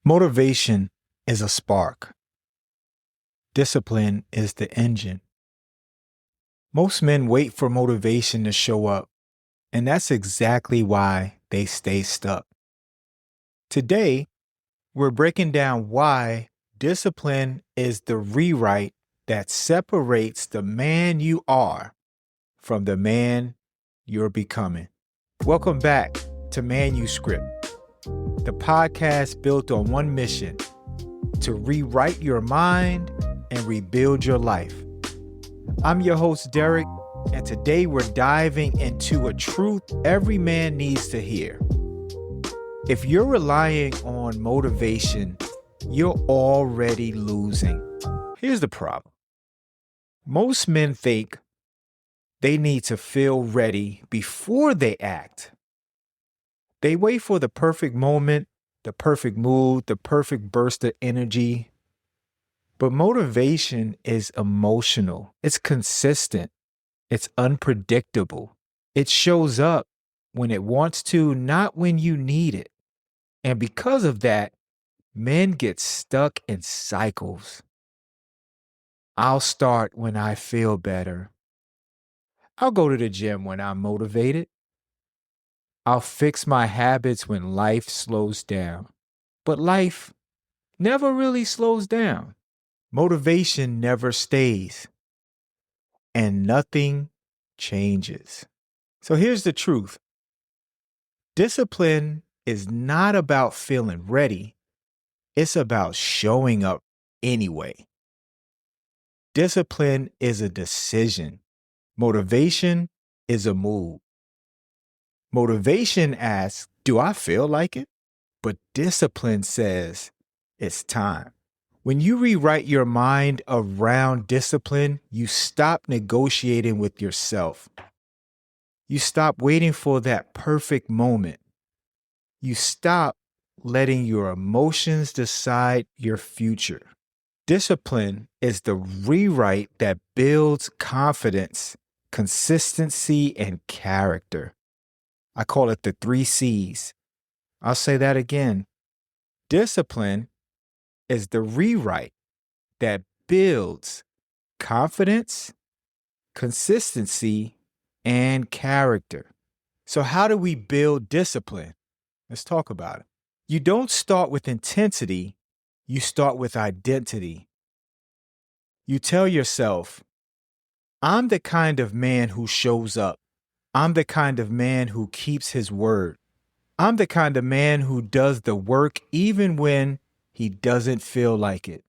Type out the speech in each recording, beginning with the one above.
Motivation is a spark. Discipline is the engine. Most men wait for motivation to show up, and that's exactly why they stay stuck. Today, we're breaking down why discipline is the rewrite that separates the man you are from the man you're becoming. Welcome back to Manuscript, the podcast built on one mission: to rewrite your mind and rebuild your life. I'm your host, Derrick, and today we're diving into a truth every man needs to hear. If you're relying on motivation, you're already losing. Here's the problem. Most men think they need to feel ready before they act. They wait for the perfect moment, the perfect mood, the perfect burst of energy. But motivation is emotional. It's consistent. It's unpredictable. It shows up when it wants to, not when you need it. And because of that, men get stuck in cycles. I'll start when I feel better. I'll go to the gym when I'm motivated. I'll fix my habits when life slows down. But life never really slows down. Motivation never stays, and nothing changes. So here's the truth. Discipline is not about feeling ready. It's about showing up anyway. Discipline is a decision. Motivation is a mood. Motivation asks, do I feel like it? But discipline says, it's time. When you rewrite your mind around discipline, you stop negotiating with yourself. You stop waiting for that perfect moment. You stop letting your emotions decide your future. Discipline is the rewrite that builds confidence, consistency, and character. I call it the 3 C's. I'll say that again. Discipline is the rewrite that builds confidence, consistency, and character. So how do we build discipline? Let's talk about it. You don't start with intensity, you start with identity. You tell yourself, I'm the kind of man who shows up. I'm the kind of man who keeps his word. I'm the kind of man who does the work even when he doesn't feel like it.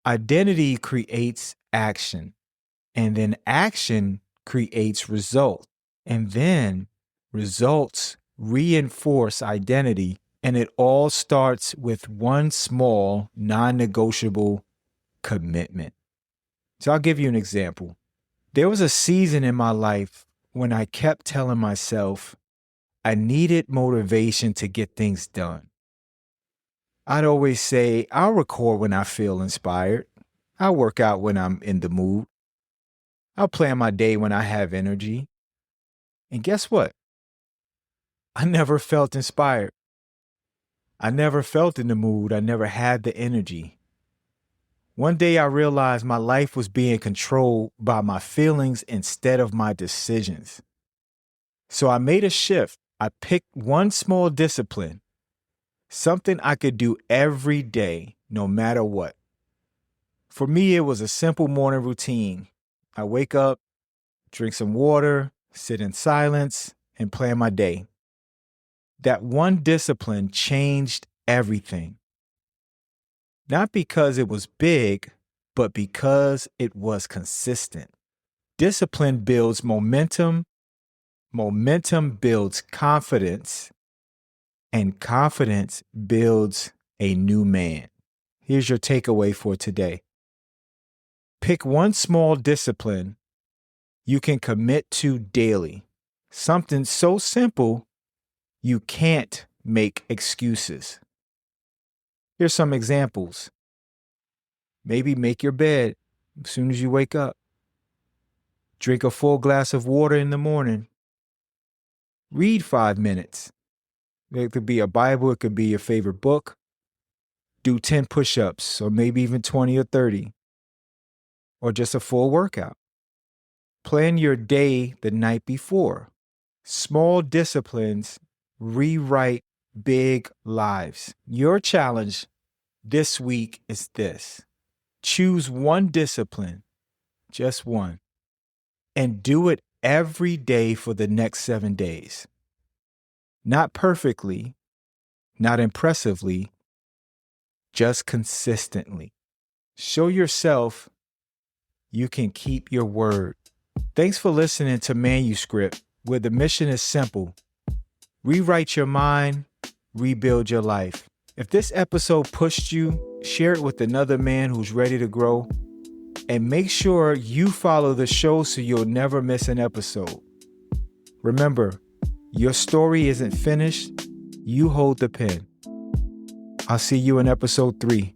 Identity creates action, and then action creates result, and then results reinforce identity, and it all starts with one small, non-negotiable commitment. So I'll give you an example. There was a season in my life when I kept telling myself I needed motivation to get things done. I'd always say, I'll record when I feel inspired. I'll work out when I'm in the mood. I'll plan my day when I have energy. And guess what? I never felt inspired. I never felt in the mood. I never had the energy. One day I realized my life was being controlled by my feelings instead of my decisions. So I made a shift. I picked one small discipline, something I could do every day, no matter what. For me, it was a simple morning routine. I wake up, drink some water, sit in silence, and plan my day. That one discipline changed everything. Not because it was big, but because it was consistent. Discipline builds momentum. Momentum builds confidence. And confidence builds a new man. Here's your takeaway for today. Pick one small discipline you can commit to daily. Something so simple, you can't make excuses. Here's some examples. Maybe make your bed as soon as you wake up. Drink a full glass of water in the morning. Read 5 minutes. It could be a Bible, it could be your favorite book. Do 10 push-ups, or maybe even 20 or 30, or just a full workout. Plan your day the night before. Small disciplines rewrite big lives. Your challenge this week is this. Choose one discipline, just one, and do it every day for the next 7 days. Not perfectly, not impressively, just consistently. Show yourself you can keep your word. Thanks for listening to Manuscript, where the mission is simple. Rewrite your mind, rebuild your life. If this episode pushed you, share it with another man who's ready to grow. And make sure you follow the show so you'll never miss an episode. Remember, your story isn't finished. You hold the pen. I'll see you in episode 3.